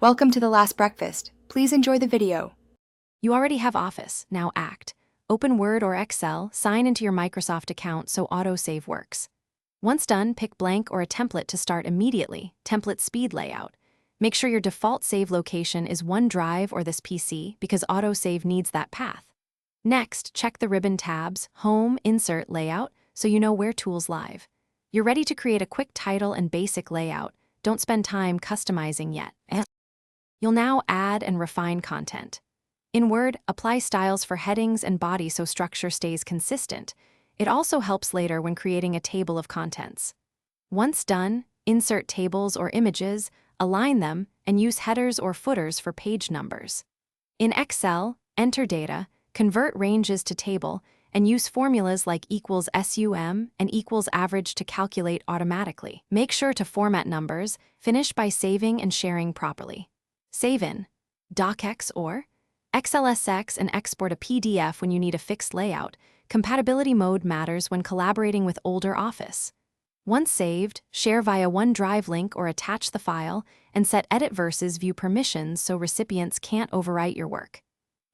Welcome to the last breakfast. Please enjoy the video. You already have Office, now act. Open Word or Excel, sign into your Microsoft account so autosave works. Once done, pick blank or a template to start immediately, template speed layout. Make sure your default save location is OneDrive or this PC because autosave needs that path. Next, check the ribbon tabs, Home, Insert, Layout, so you know where tools live. You're ready to create a quick title and basic layout. Don't spend time customizing yet. You'll now add and refine content. In Word, apply styles for headings and body so structure stays consistent. It also helps later when creating a table of contents. Once done, insert tables or images, align them, and use headers or footers for page numbers. In Excel, enter data, convert ranges to table, and use formulas like equals sum and equals average to calculate automatically. Make sure to format numbers, finish by saving and sharing properly. Save in DocX or XLSX and export a PDF when you need a fixed layout. Compatibility mode matters when collaborating with older Office. Once saved, share via OneDrive link or attach the file, and set edit versus view permissions so recipients can't overwrite your work.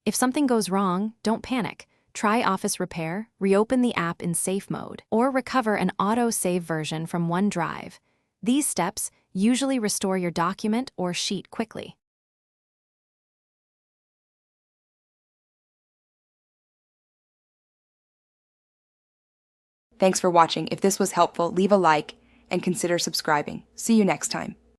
If something goes wrong, don't panic. Try Office Repair, reopen the app in safe mode, or recover an auto-save version from OneDrive. These steps usually restore your document or sheet quickly. Thanks for watching. If this was helpful, leave a like and consider subscribing. See you next time.